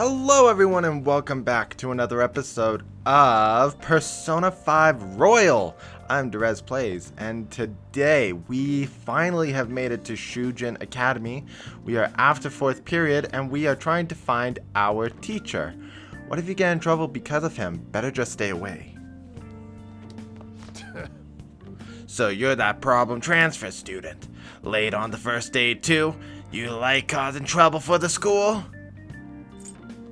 Hello everyone and welcome back to another episode of Persona 5 Royal. I'm Dyrezz Plays, and today we finally have made it to Shujin Academy. We are after 4th period and we are trying to find our teacher. What if you get in trouble because of him? Better just stay away. So you're that problem transfer student. Late on the first day too? You like causing trouble for the school?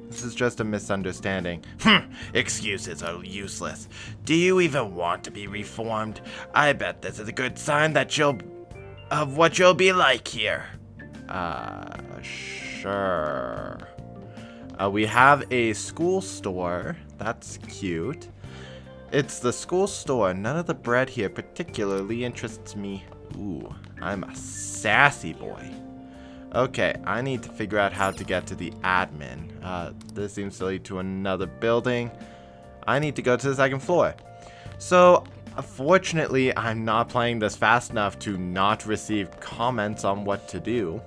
This is just a misunderstanding. Excuses are useless. Do you even want to be reformed? I bet this is a good sign that of what you'll be like here. Sure. We have a school store. That's cute. It's the school store. None of the bread here particularly interests me. Ooh, I'm a sassy boy. Okay, I need to figure out how to get to the admin. This seems to lead to another building. I need to go to the 2nd floor. So, fortunately, I'm not playing this fast enough to not receive comments on what to do.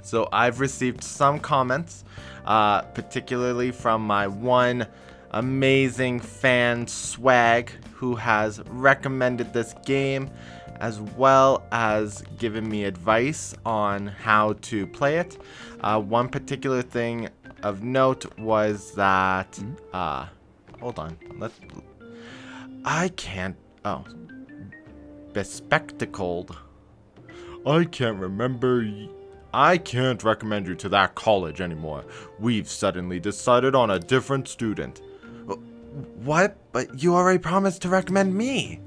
So, I've received some comments, particularly from my one amazing fan, Swag, who has recommended this game, as well as given me advice on how to play it. One particular thing of note was that, hold on, bespectacled. I can't recommend you to that college anymore. We've suddenly decided on a different student. What? But you already promised to recommend me.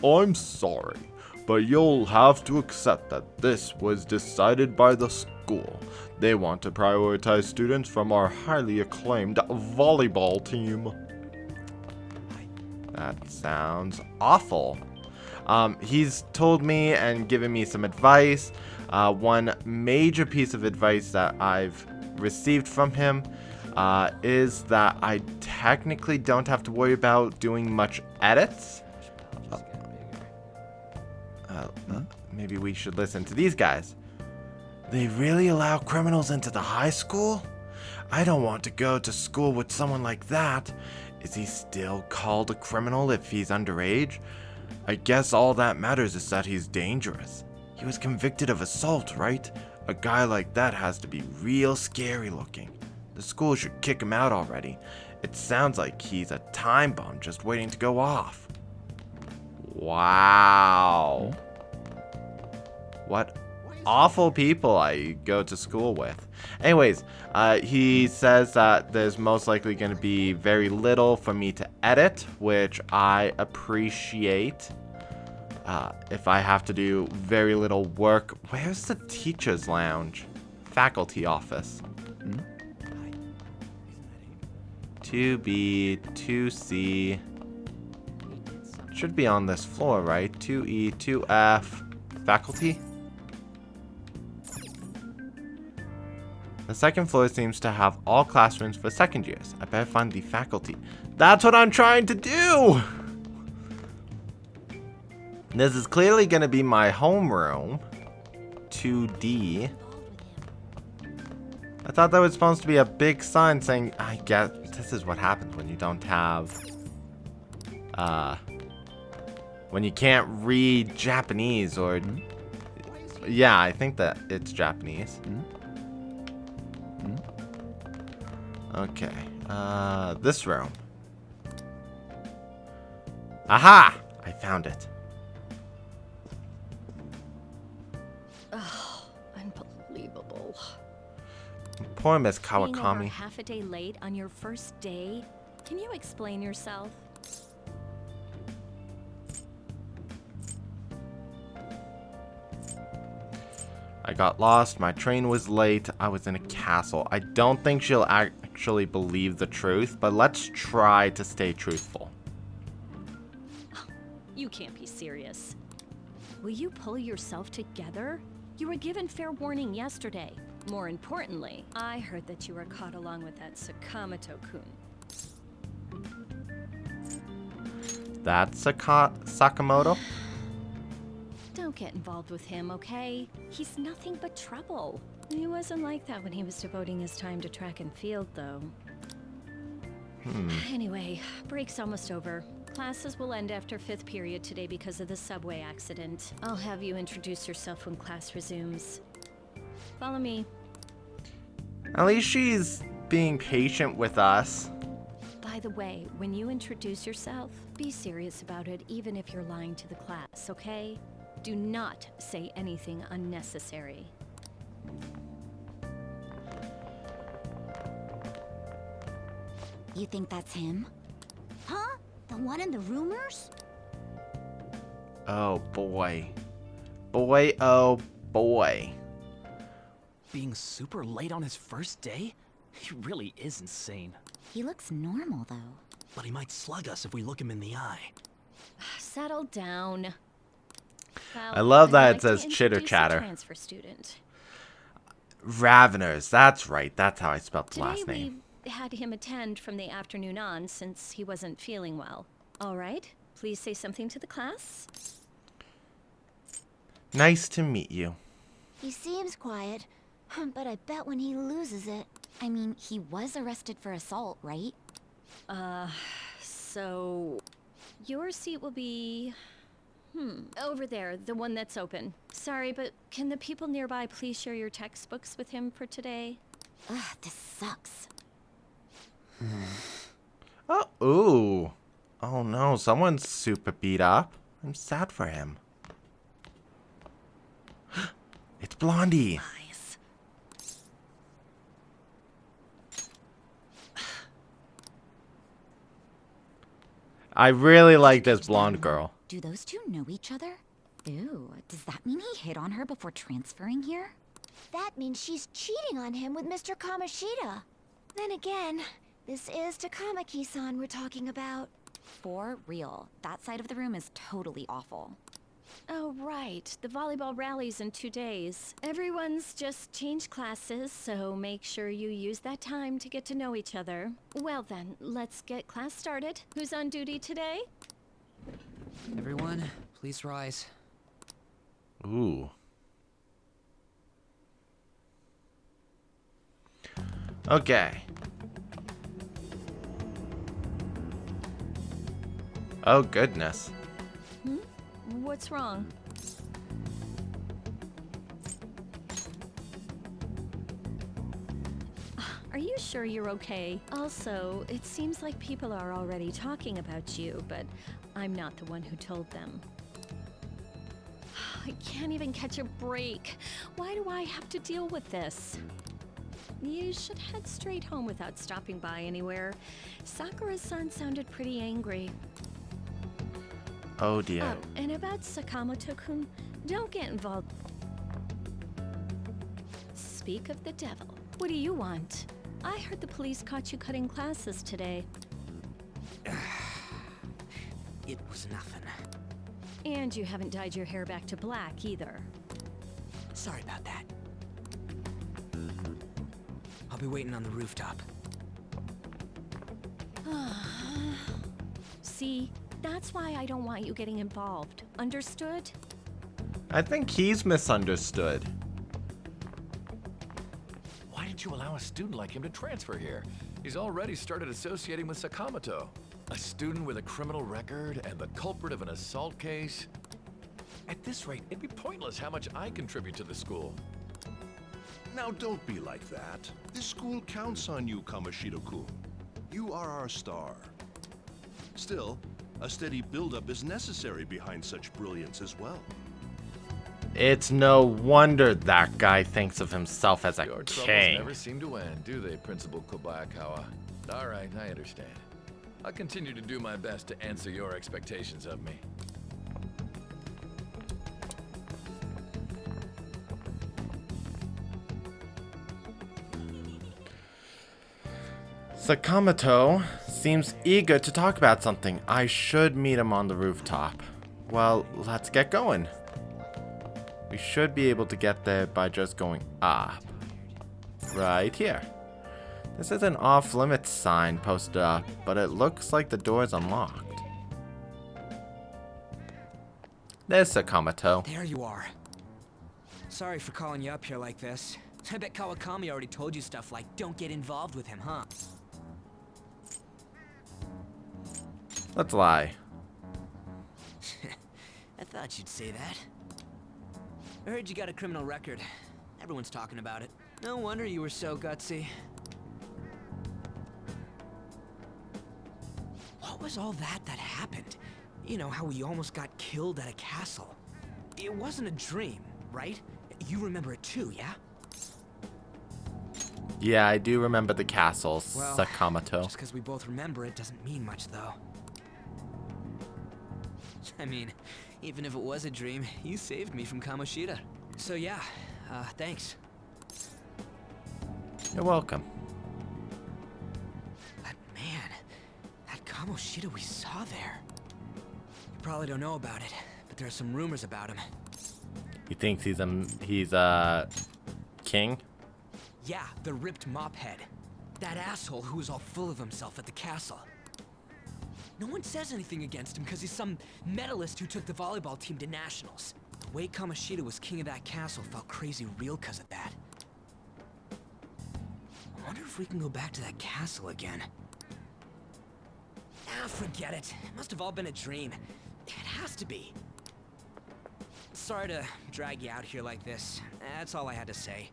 I'm sorry, but you'll have to accept that this was decided by the school. They want to prioritize students from our highly acclaimed volleyball team. That sounds awful. He's told me and given me some advice. One major piece of advice that I've received from him is that I technically don't have to worry about doing much edits. Maybe we should listen to these guys. They really allow criminals into the high school? I don't want to go to school with someone like that. Is he still called a criminal if he's underage? I guess all that matters is that he's dangerous. He was convicted of assault, right? A guy like that has to be real scary looking. The school should kick him out already. It sounds like he's a time bomb just waiting to go off. Wow. What awful people I go to school with. Anyways, he says that there's most likely going to be very little for me to edit, which I appreciate. If I have to do very little work. Where's the teacher's lounge? Faculty office. 2B, 2C. Should be on this floor, right? 2E, 2F. Faculty? The 2nd floor seems to have all classrooms for 2nd years. I better find the faculty. That's what I'm trying to do! This is clearly going to be my homeroom. 2D. I thought that was supposed to be a big sign saying, I guess this is what happens when you don't have, when you can't read Japanese or, yeah, I think that it's Japanese. Okay, this room. Aha! I found it. Oh, unbelievable. Poor Miss Being over Kawakami. half a day late on your first day? Can you explain yourself? I got lost, my train was late, I was in a castle. I don't think she'll actually believe the truth, but let's try to stay truthful. You can't be serious. Will you pull yourself together? You were given fair warning yesterday. More importantly, I heard that you were caught along with that Sakamoto-kun. That's Sakamoto? Don't get involved with him, okay? He's nothing but trouble. He wasn't like that when he was devoting his time to track and field, though. Anyway, break's almost over. Classes will end after 5th period today because of the subway accident. I'll have you introduce yourself when class resumes. Follow me. At least she's being patient with us. By the way, when you introduce yourself, be serious about it even if you're lying to the class, okay? Do not say anything unnecessary. You think that's him? Huh? The one in the rumors? Oh boy. Boy, oh boy. Being super late on his first day? He really is insane. He looks normal, though. But he might slug us if we look him in the eye. Settle down. Well, I love that I'd it like to says chitter introduce a chatter. Transfer student. Raveners, that's right. That's how I spelled the Today last name. we had him attend from the afternoon on since he wasn't feeling well. All right, please say something to the class. Nice to meet you. He seems quiet, but I bet when he loses it... I mean, he was arrested for assault, right? So your seat will be... over there, the one that's open. Sorry, but can the people nearby please share your textbooks with him for today? Ugh, this sucks. Oh, ooh. Oh no, someone's super beat up. I'm sad for him. It's Blondie. Nice. I really like this blonde girl. Do those two know each other? Ew, does that mean he hit on her before transferring here? That means she's cheating on him with Mr. Kamoshida. Then again, this is Takamaki-san we're talking about. For real, that side of the room is totally awful. Oh, right. The volleyball rally's in 2 days. Everyone's just changed classes, so make sure you use that time to get to know each other. Well then, let's get class started. Who's on duty today? Everyone, please rise. Ooh. Okay. Oh, goodness. What's wrong? Are you sure you're okay? Also, it seems like people are already talking about you, but I'm not the one who told them. I can't even catch a break. Why do I have to deal with this? You should head straight home without stopping by anywhere. Sakura-san sounded pretty angry. Oh, dear. Oh, and about Sakamoto-kun, don't get involved. Speak of the devil. What do you want? I heard the police caught you cutting classes today. It was nothing. And you haven't dyed your hair back to black either. Sorry about that. I'll be waiting on the rooftop. See, that's why I don't want you getting involved. Understood? I think he's misunderstood. Why did you allow a student like him to transfer here? He's already started associating with Sakamoto. A student with a criminal record and the culprit of an assault case. At this rate, it'd be pointless how much I contribute to the school. Now don't be like that. This school counts on you, Kamoshida-kun. You are our star. Still, a steady build-up is necessary behind such brilliance as well. It's no wonder that guy thinks of himself as a Your troubles king. never seem to end, do they, Principal Kobayakawa? All right, I understand. I'll continue to do my best to answer your expectations of me. Sakamoto seems eager to talk about something. I should meet him on the rooftop. Well, let's get going. We should be able to get there by just going up. Right here. This is an off-limits sign posted up, but it looks like the door is unlocked. There's Sakamoto. There you are. Sorry for calling you up here like this. I bet Kawakami already told you stuff like, don't get involved with him, huh? Let's lie. I thought you'd say that. I heard you got a criminal record. Everyone's talking about it. No wonder you were so gutsy. What was all that happened? You know, how we almost got killed at a castle. It wasn't a dream, right? You remember it too, yeah? Yeah, I do remember the castle, Well, Sakamoto. just because we both remember it doesn't mean much, though. I mean, even if it was a dream, you saved me from Kamoshida. So yeah, thanks. You're welcome. But man, that Kamoshida we saw there. You probably don't know about it, but there are some rumors about him. He thinks he's king? Yeah, the ripped mop head. That asshole who was all full of himself at the castle. No one says anything against him because he's some medalist who took the volleyball team to nationals. The way Kamoshida was king of that castle felt crazy real because of that. I wonder if we can go back to that castle again. Ah, forget it. It must have all been a dream. It has to be. Sorry to drag you out here like this. That's all I had to say.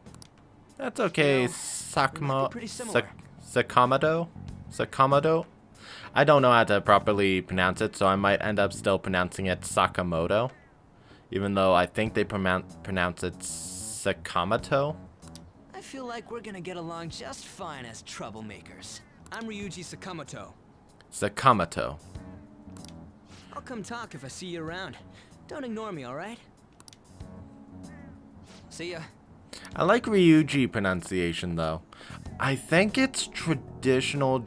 That's okay, You know, we might be pretty similar. Sakamoto? I don't know how to properly pronounce it, so I might end up still pronouncing it Sakamoto. Even though I think they pronounce it Sakamoto. I feel like we're gonna get along just fine as troublemakers. I'm Ryuji Sakamoto. Sakamoto. I'll come talk if I see you around. Don't ignore me, alright? See ya. I like Ryuji pronunciation though. I think it's traditional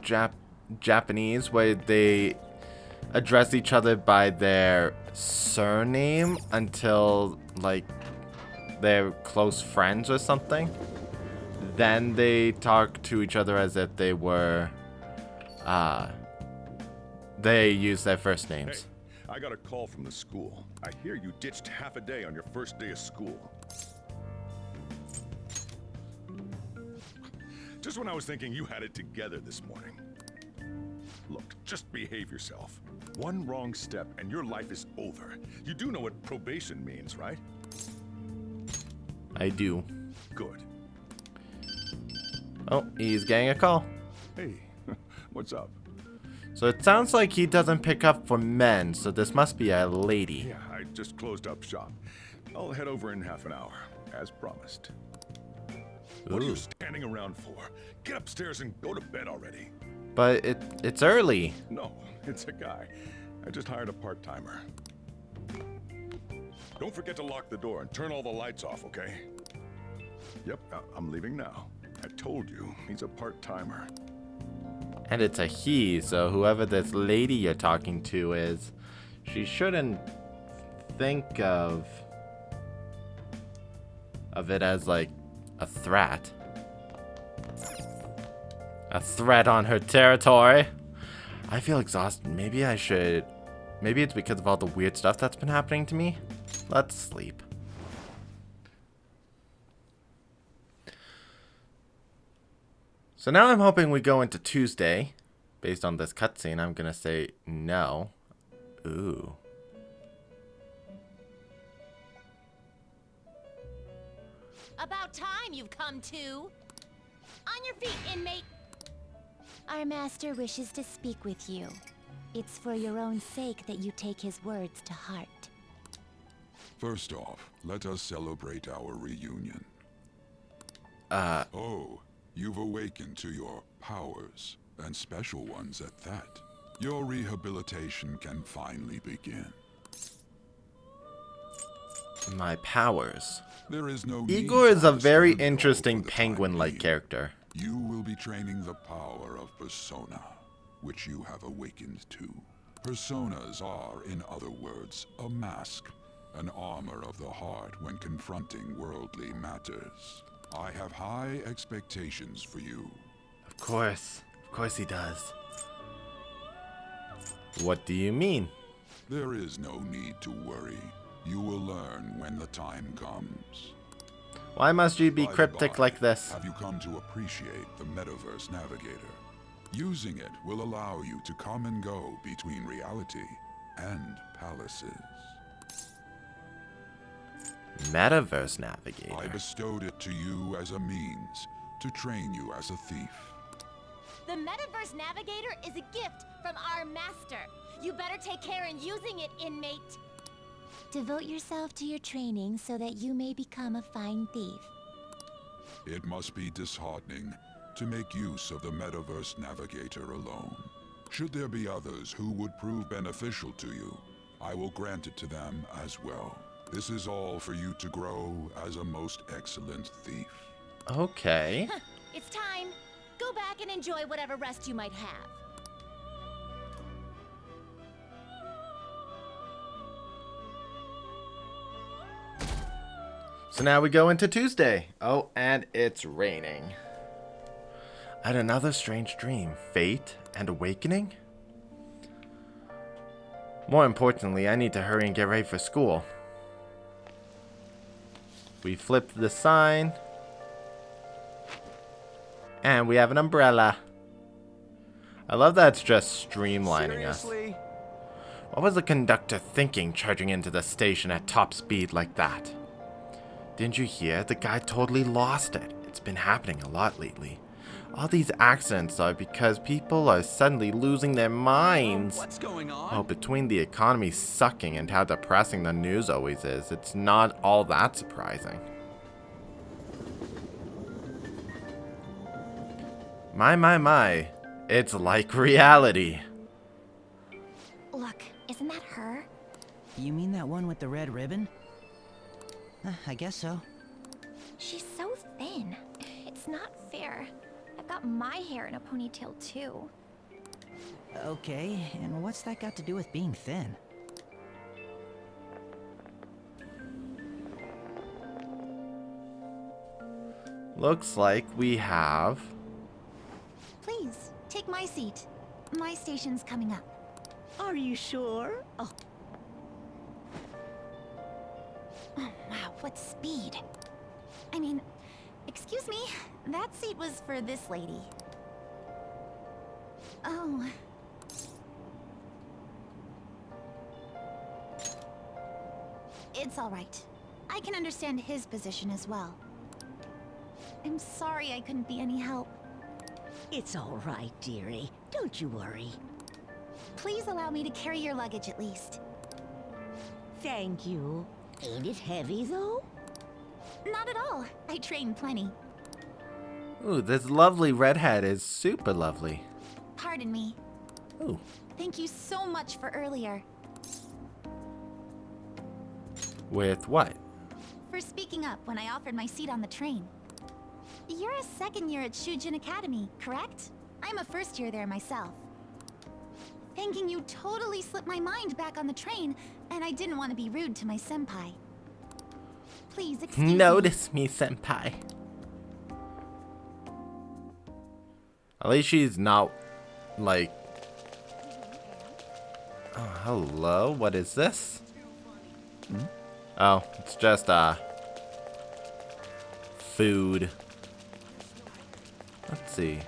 Japanese where they address each other by their surname until like they're close friends or something. Then they talk to each other as if they were they use their first names. Hey, I got a call from the school. I hear you ditched half a day on your first day of school. Just when I was thinking you had it together this morning. Look, just behave yourself. One wrong step and your life is over. You do know what probation means, right? I do. Good. Oh, he's getting a call. Hey, what's up? So it sounds like he doesn't pick up for men, so this must be a lady. Yeah, I just closed up shop. I'll head over in half an hour, as promised. What are you standing around for? Get upstairs and go to bed already. But it's early. No, it's a guy. I just hired a part-timer. Don't forget to lock the door and turn all the lights off, okay? Yep, I'm leaving now. I told you, he's a part-timer. And it's a he, so whoever this lady you're talking to is, she shouldn't think of it as like a threat. A threat on her territory. I feel exhausted. Maybe it's because of all the weird stuff that's been happening to me. Let's sleep. So now I'm hoping we go into Tuesday. Based on this cutscene, I'm gonna say no. Ooh. About time you've come to. On your feet, inmate. Our master wishes to speak with you. It's for your own sake that you take his words to heart. First off, let us celebrate our reunion. Oh, you've awakened to your powers, and special ones at that. Your rehabilitation can finally begin. My powers. There is no need Igor is to a very stand tall interesting for the time penguin-like being. character. You will be training the power of persona, which you have awakened to. Personas are, in other words, a mask, an armor of the heart when confronting worldly matters. I have high expectations for you. Of course he does. What do you mean? There is no need to worry. You will learn when the time comes. Why must you be By the cryptic by, like this? Have you come to appreciate the Metaverse Navigator? Using it will allow you to come and go between reality and palaces. Metaverse Navigator. I bestowed it to you as a means to train you as a thief. The Metaverse Navigator is a gift from our master. You better take care in using it, inmate. Devote yourself to your training so that you may become a fine thief. It must be disheartening to make use of the Metaverse Navigator alone. Should there be others who would prove beneficial to you, I will grant it to them as well. This is all for you to grow as a most excellent thief. Okay. It's time. Go back and enjoy whatever rest you might have. So now we go into Tuesday. Oh, and it's raining. I had another strange dream. Fate and awakening? More importantly, I need to hurry and get ready for school. We flip the sign. And we have an umbrella. I love that it's just streamlining us. What was the conductor thinking charging into the station at top speed like that? Didn't you hear? The guy totally lost it. It's been happening a lot lately. All these accidents are because people are suddenly losing their minds. What's going on? Oh, between the economy sucking and how depressing the news always is, it's not all that surprising. My. It's like reality. Look, isn't that her? You mean that one with the red ribbon? I guess so. She's so thin. It's not fair. I've got my hair in a ponytail too. Okay, and what's that got to do with being thin? Looks like we have... Please, take my seat. My station's coming up. Are you sure? Oh, Oh, wow, what speed. I mean, excuse me, that seat was for this lady. Oh. It's all right. I can understand his position as well. I'm sorry I couldn't be any help. it's all right, dearie. Don't you worry. Please allow me to carry your luggage at least. Thank you. Ain't it heavy, though? Not at all. I train plenty. Ooh, this lovely redhead is super lovely. Pardon me. Ooh. Thank you so much for earlier. With what? For speaking up when I offered my seat on the train. You're a second year at Shujin Academy, correct? I'm a first year there myself. Thanking you totally slipped my mind back on the train, and I didn't want to be rude to my senpai. Please excuse me. Notice me, senpai. At least she's not, like... Oh, hello? What is this? Oh, it's just, food. Let's see.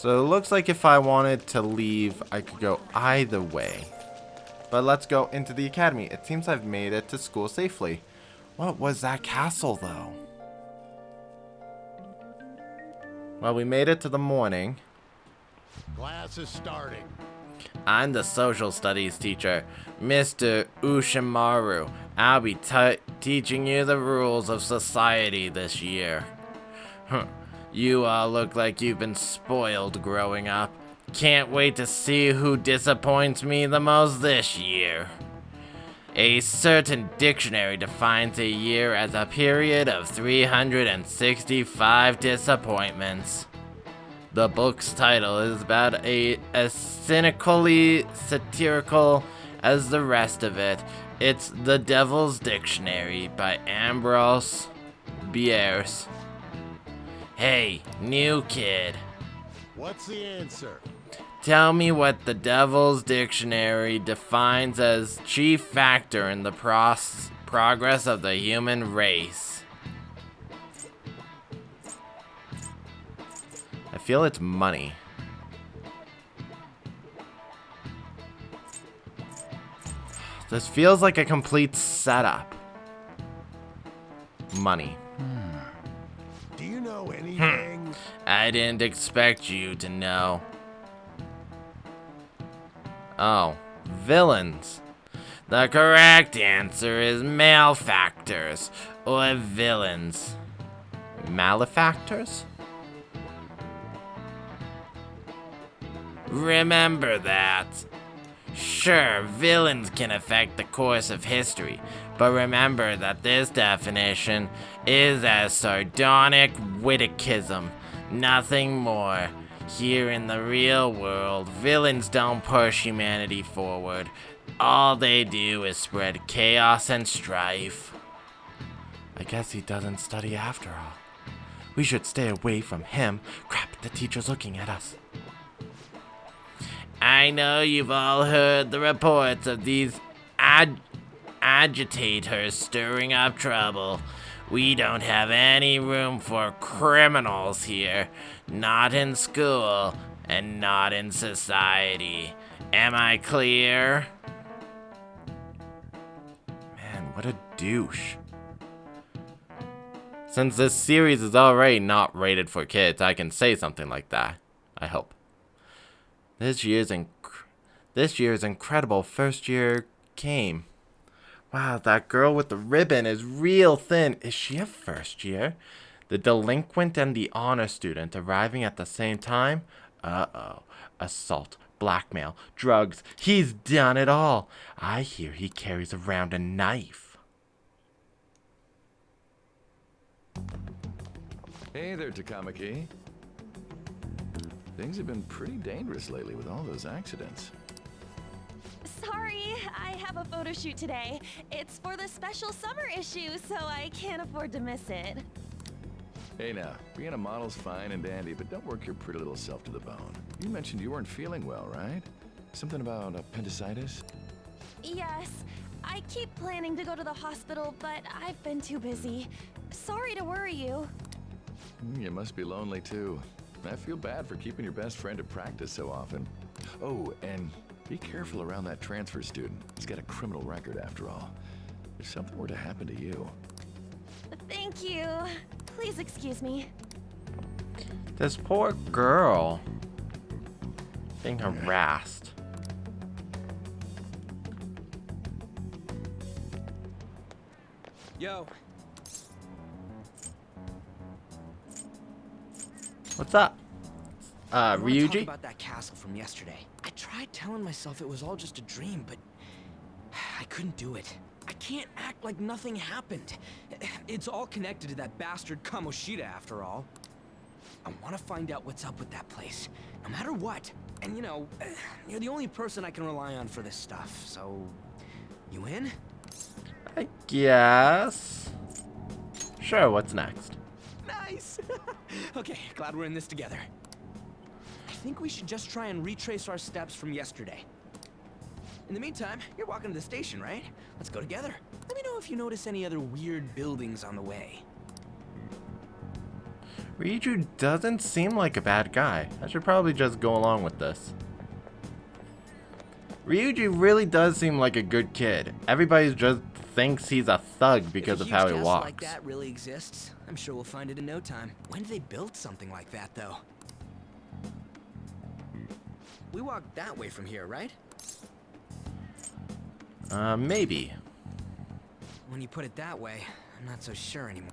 So it looks like if I wanted to leave, I could go either way. But let's go into the academy. It seems I've made it to school safely. What was that castle, though? Well, we made it to the morning. Class is starting. I'm the social studies teacher, Mr. Ushimaru. I'll be teaching you the rules of society this year. You all look like you've been spoiled growing up. Can't wait to see who disappoints me the most this year. A certain dictionary defines a year as a period of 365 disappointments. The book's title is about as cynically satirical as the rest of it. It's The Devil's Dictionary by Ambrose Bierce. Hey, new kid. What's the answer? Tell me what the Devil's Dictionary defines as chief factor in the progress of the human race. I feel it's money. This feels like a complete setup. Money. Do you know anything? I didn't expect you to know. Oh, villains. The correct answer is malefactors or villains. Malefactors? Remember that. Sure, villains can affect the course of history, but remember that this definition is a sardonic witticism, nothing more. Here in the real world, villains don't push humanity forward. All they do is spread chaos and strife. I guess he doesn't study after all. We should stay away from him. Crap, the teacher's looking at us. I know you've all heard the reports of these agitators stirring up trouble. We don't have any room for criminals here. Not in school, and not in society. Am I clear? Man, what a douche. Since this series is already not rated for kids, I can say something like that. I hope. This year's incredible first year came. Wow, that girl with the ribbon is real thin. Is she a first year? The delinquent and the honor student arriving at the same time? Uh-oh. Assault, blackmail, drugs. He's done it all. I hear he carries around a knife. Hey there, Takamaki. Things have been pretty dangerous lately with all those accidents. Sorry, I have a photo shoot today. It's for the special summer issue, so I can't afford to miss it. Hey now, being a model's fine and dandy, but don't work your pretty little self to the bone. You mentioned you weren't feeling well, right? Something about appendicitis? Yes, I keep planning to go to the hospital, but I've been too busy. Sorry to worry you. You must be lonely too. I feel bad for keeping your best friend at practice so often. Oh, and be careful around that transfer student. He's got a criminal record after all. If something were to happen to you. Thank you. Please excuse me. This poor girl. Being harassed. Yo. What's up? I wanna talk Ryuji? about that castle from yesterday. I tried telling myself it was all just a dream, but I couldn't do it. I can't act like nothing happened. It's all connected to that bastard Kamoshida after all. I want to find out what's up with that place, no matter what. And you know, you're the only person I can rely on for this stuff, so... You in? I guess. Sure, what's next? Nice! Okay, glad we're in this together. I think we should just try and retrace our steps from yesterday. In the meantime, you're walking to the station, right? Let's go together. Let me know if you notice any other weird buildings on the way. Ryuji doesn't seem like a bad guy. I should probably just go along with this. Ryuji really does seem like a good kid. Everybody just thinks he's a thug because of how he walks. Like that really exists, I'm sure we'll find it in no time. When did they build something like that, though? We walked that way from here, right? Maybe. When you put it that way, I'm not so sure anymore.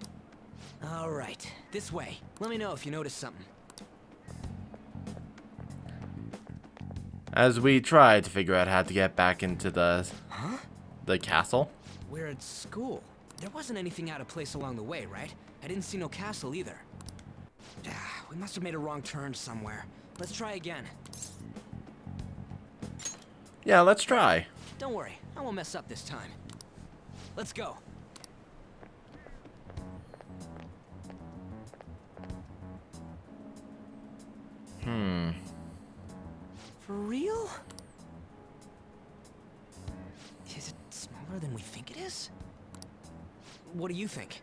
All right, this way. Let me know if you notice something. As we try to figure out how to get back into the castle. We're at school. There wasn't anything out of place along the way, right? I didn't see no castle either. We must have made a wrong turn somewhere. Let's try again. Yeah, let's try. Don't worry, I won't mess up this time. Let's go. For real? Is it smaller than we think it is? What do you think?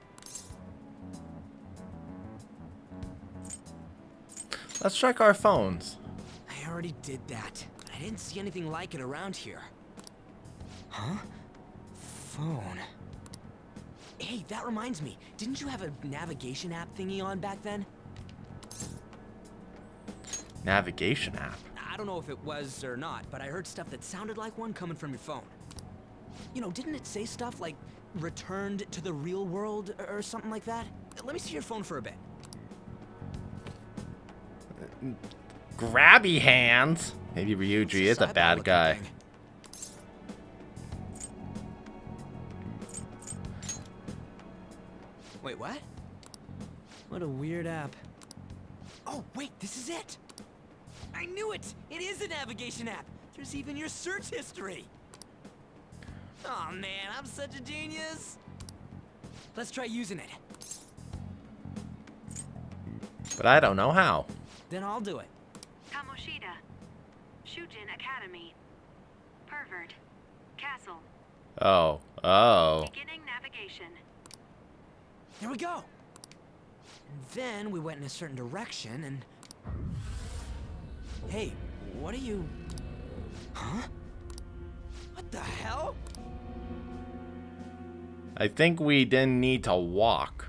Let's check our phones. I already did that. I didn't see anything like it around here. Huh? Phone. Hey, that reminds me. Didn't you have a navigation app thingy on back then? Navigation app? I don't know if it was or not, but I heard stuff that sounded like one coming from your phone. You know, didn't it say stuff like returned to the real world or something like that? Let me see your phone for a bit. Grabby hands. Maybe Ryuji is a bad guy. Wait, what? What a weird app. Oh, wait, this is it! I knew it! It is a navigation app! There's even your search history! Oh man, I'm such a genius! Let's try using it. But I don't know how. Then I'll do it. Kamoshida. Shujin Academy. Pervert. Castle. Oh. Beginning navigation. Here we go! And then we went in a certain direction and... Hey, what are you... Huh? What the hell? I think we didn't need to walk.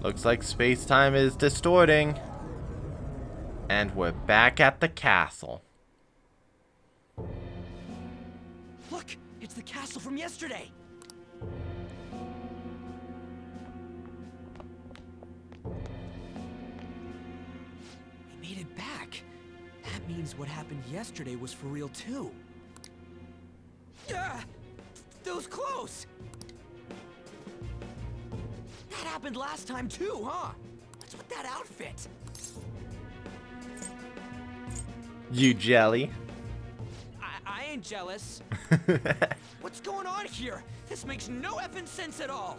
Looks like space-time is distorting. And we're back at the castle. Look, it's the castle from yesterday. We made it back. That means what happened yesterday was for real too. Yeah, that was close. That happened last time too, huh? What's with that outfit? You jelly? I ain't jealous. What's going on here? This makes no effing sense at all.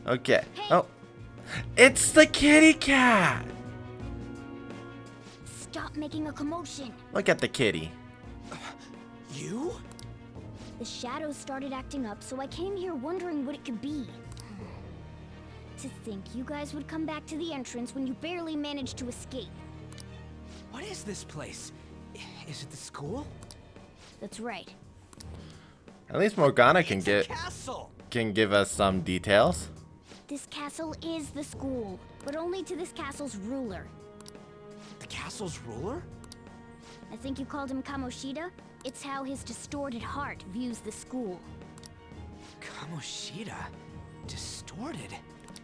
Okay. Oh. It's the kitty cat! Stop making a commotion. Look at the kitty. You? The shadows started acting up, so I came here wondering what it could be. To think you guys would come back to the entrance when you barely managed to escape. What is this place? Is it the school? That's right. At least Morgana can Castle. can give us some details. This castle is the school, but only to this castle's ruler. The castle's ruler? I think you called him Kamoshida? It's how his distorted heart views the school. Kamoshida? Distorted?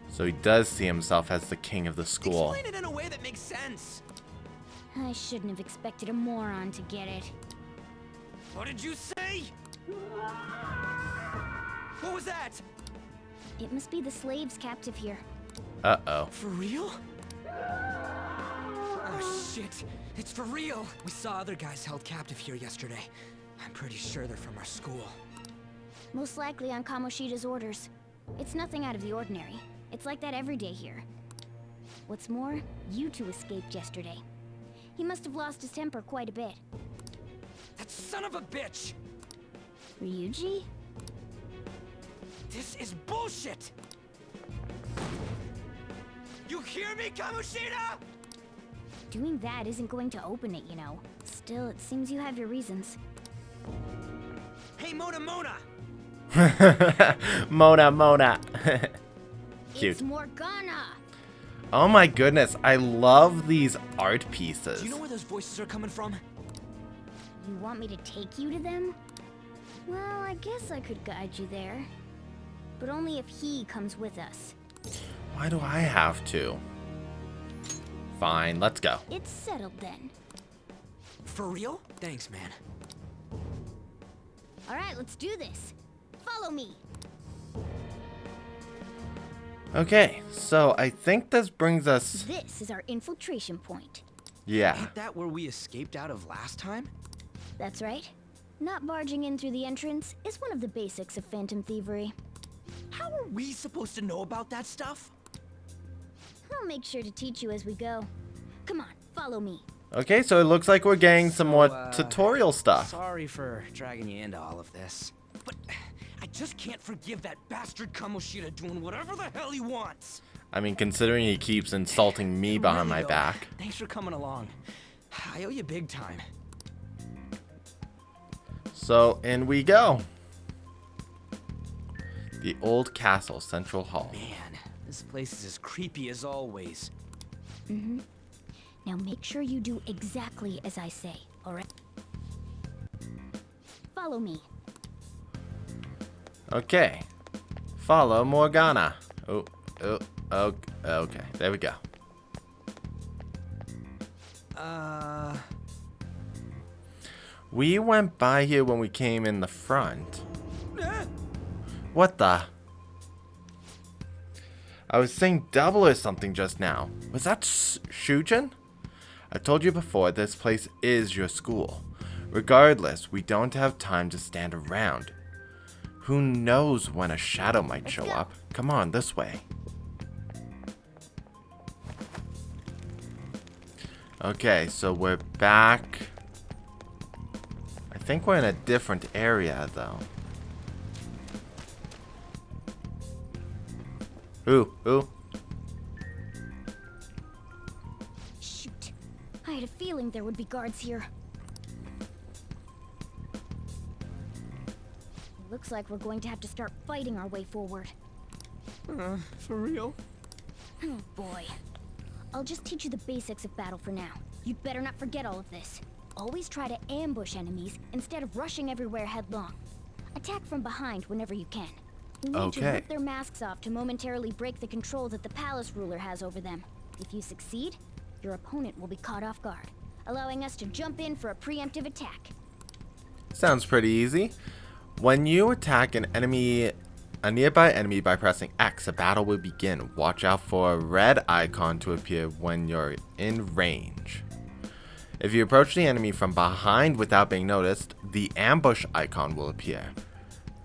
So he does see himself as the king of the school. Explain it in a way that makes sense. I shouldn't have expected a moron to get it. What did you say? What was that? It must be the slaves captive here. Uh-oh. For real? Oh shit, it's for real. We saw other guys held captive here yesterday. I'm pretty sure they're from our school. Most likely on Kamoshida's orders. It's nothing out of the ordinary. It's like that every day here. What's more, you two escaped yesterday. He must have lost his temper quite a bit. That son of a bitch! Ryuji? This is bullshit! You hear me, Kamoshida? Doing that isn't going to open it, you know. Still, it seems you have your reasons. Hey, Mona! Mona. Cute. It's Morgana! Oh my goodness, I love these art pieces. Do you know where those voices are coming from? You want me to take you to them? Well, I guess I could guide you there. But only if he comes with us. Why do I have to? Fine, let's go. It's settled then. For real? Thanks, man. Alright, let's do this. Follow me. Okay, so I think this brings us... This is our infiltration point. Yeah. Ain't that where we escaped out of last time? That's right. Not barging in through the entrance is one of the basics of phantom thievery. How are we supposed to know about that stuff? I'll make sure to teach you as we go. Come on, follow me. Okay, so it looks like we're getting some more tutorial stuff. Sorry for dragging you into all of this. But I just can't forgive that bastard Kamoshida doing whatever the hell he wants. I mean, considering he keeps insulting me behind my back. Thanks for coming along. I owe you big time. So, in we go. The old castle, Central Hall. Man, this place is as creepy as always. Mm-hmm. Now make sure you do exactly as I say, alright? Follow me. Okay. Follow Morgana. Oh, okay. There we go. We went by here when we came in the front. What the? I was saying double or something just now. Was that Shujin? I told you before, this place is your school. Regardless, we don't have time to stand around. Who knows when a shadow might show up? Come on, this way. Okay, so we're back. I think we're in a different area, though. Ooh. Shoot. I had a feeling there would be guards here. It looks like we're going to have to start fighting our way forward. For real? Oh boy. I'll just teach you the basics of battle for now. You'd better not forget all of this. Always try to ambush enemies instead of rushing everywhere headlong. Attack from behind whenever you can. You need to rip their masks off to momentarily break the control that the palace ruler has over them. If you succeed, your opponent will be caught off guard, allowing us to jump in for a preemptive attack. Sounds pretty easy. When you attack a nearby enemy by pressing X, a battle will begin. Watch out for a red icon to appear when you're in range. If you approach the enemy from behind without being noticed, the ambush icon will appear.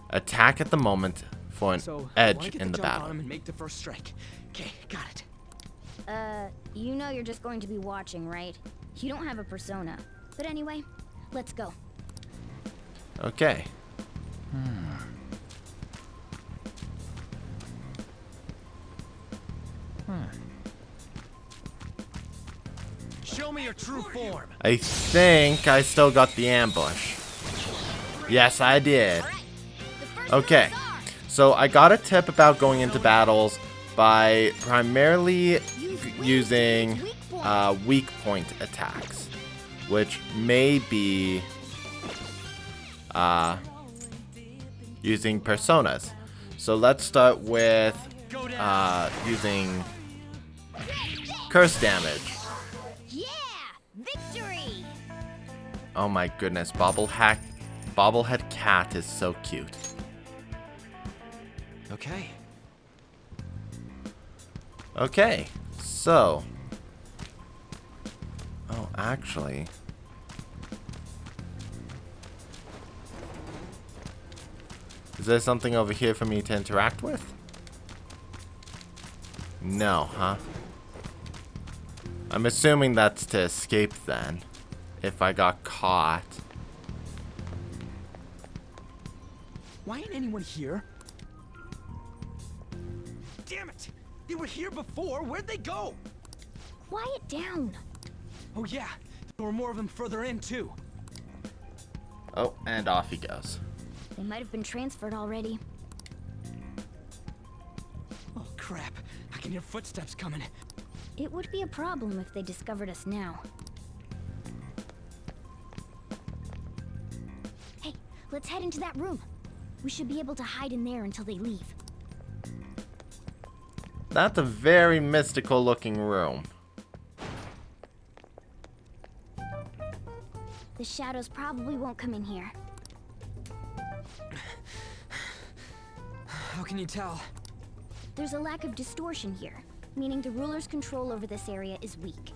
Attack at the moment for an edge in the battle. And make the first strike. Okay, got it. You know you're just going to be watching, right? You don't have a persona. But anyway, let's go. Okay. Show me your true form. I think I still got the ambush. Yes, I did. Okay. So I got a tip about going into battles by primarily using weak point attacks, which may be using personas. So let's start with using curse damage. Yeah! Victory! Oh my goodness, bobblehead cat is so cute. Okay, so... Oh, actually... Is there something over here for me to interact with? No, huh? I'm assuming that's to escape then, if I got caught. Why ain't anyone here? Damn it! They were here before. Where'd they go? Quiet down. Oh yeah, there were more of them further in too. Oh, and off he goes. They might have been transferred already. Oh crap! I can hear footsteps coming. It would be a problem if they discovered us now. Hey, let's head into that room. We should be able to hide in there until they leave. That's a very mystical looking room. The shadows probably won't come in here. How can you tell? There's a lack of distortion here, meaning the ruler's control over this area is weak.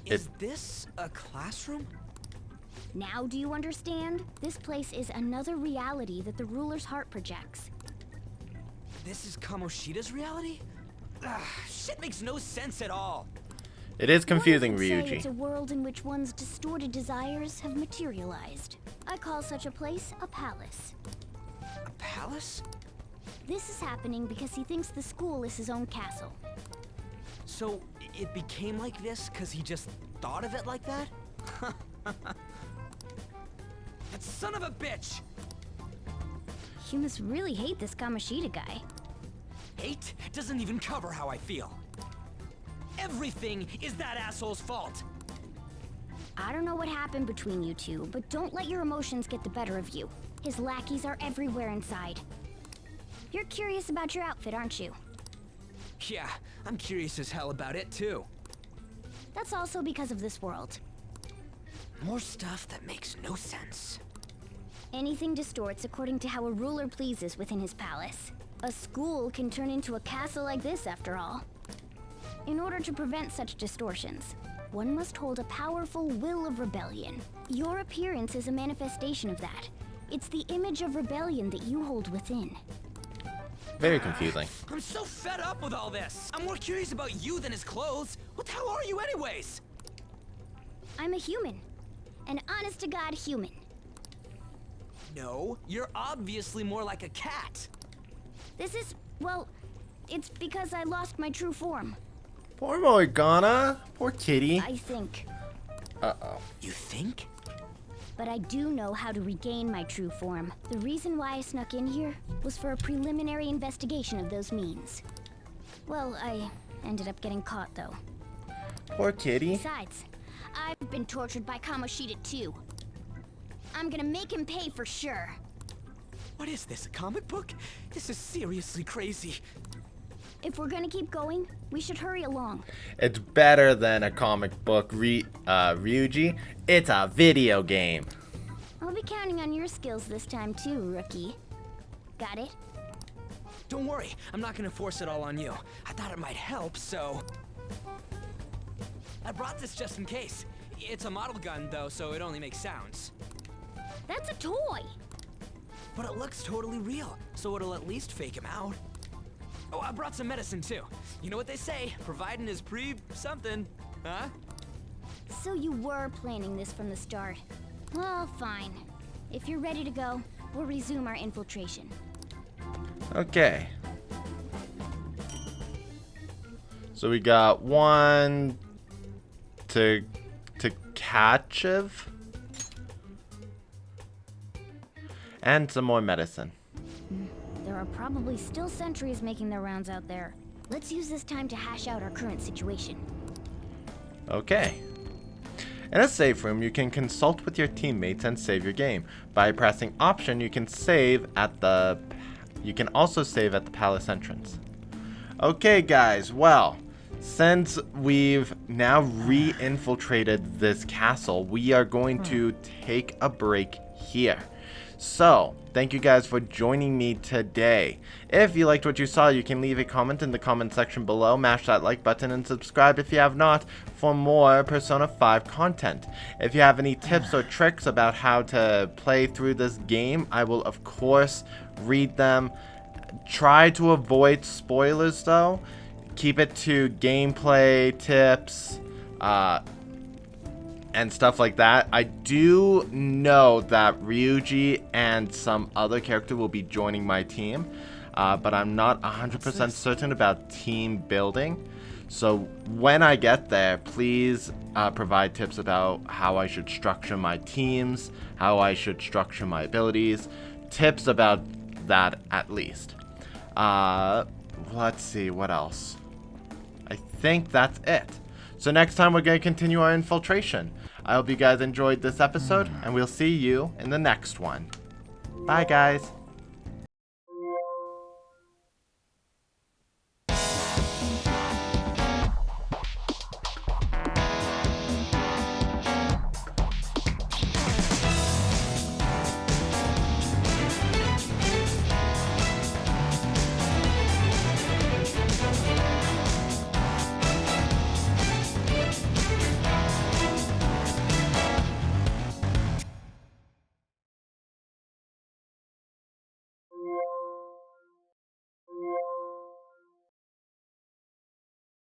Is this a classroom? Now do you understand? This place is another reality that the ruler's heart projects. This is Kamoshida's reality? Shit makes no sense at all. It is confusing, One could say Ryuji. it's a world in which one's distorted desires have materialized. I call such a place a palace. A palace? This is happening because he thinks the school is his own castle. So, it became like this because he just thought of it like that? That son of a bitch! You must really hate this Kamoshida guy. Hate doesn't even cover how I feel. Everything is that asshole's fault! I don't know what happened between you two, but don't let your emotions get the better of you. His lackeys are everywhere inside. You're curious about your outfit, aren't you? Yeah, I'm curious as hell about it too. That's also because of this world. More stuff that makes no sense. Anything distorts according to how a ruler pleases within his palace. A school can turn into a castle like this, after all. In order to prevent such distortions, one must hold a powerful will of rebellion. Your appearance is a manifestation of that. It's the image of rebellion that you hold within. Very confusing. I'm so fed up with all this. I'm more curious about you than his clothes. What the hell are you anyways? I'm a human. An honest-to-God human. No, you're obviously more like a cat. This is, well, it's because I lost my true form. Poor Morgana. Poor kitty. I think. Uh-oh. You think? But I do know how to regain my true form. The reason why I snuck in here was for a preliminary investigation of those means. Well, I ended up getting caught, though. Poor kitty. Besides, I've been tortured by Kamoshida, too. I'm gonna make him pay for sure. What is this, a comic book? This is seriously crazy. If we're gonna keep going, we should hurry along. It's better than a comic book, Ryuji. It's a video game. I'll be counting on your skills this time too, rookie. Got it? Don't worry, I'm not gonna force it all on you. I thought it might help, so... I brought this just in case. It's a model gun, though, so it only makes sounds. That's a toy! But it looks totally real, so it'll at least fake him out. Oh, I brought some medicine, too. You know what they say, providing is something, huh? So you were planning this from the start. Well, fine. If you're ready to go, we'll resume our infiltration. Okay. So we got one to Kachev. And some more medicine. There are probably still sentries making their rounds out there. Let's use this time to hash out our current situation. Okay. In a save room, you can consult with your teammates and save your game. By pressing Option, you can also save at the palace entrance. Okay, guys. Well, since we've now re-infiltrated this castle, we are going to take a break here. So, thank you guys for joining me today. If you liked what you saw, you can leave a comment in the comment section below, mash that like button, and subscribe if you have not for more Persona 5 content. If you have any tips or tricks about how to play through this game, I will of course read them. Try to avoid spoilers though. Keep it to gameplay tips, and stuff like that. I do know that Ryuji and some other character will be joining my team, but I'm not 100% certain about team building. So when I get there, please provide tips about how I should structure my teams, how I should structure my abilities, tips about that at least. Let's see, what else? I think that's it. So next time we're going to continue our infiltration. I hope you guys enjoyed this episode, and we'll see you in the next one. Bye, guys.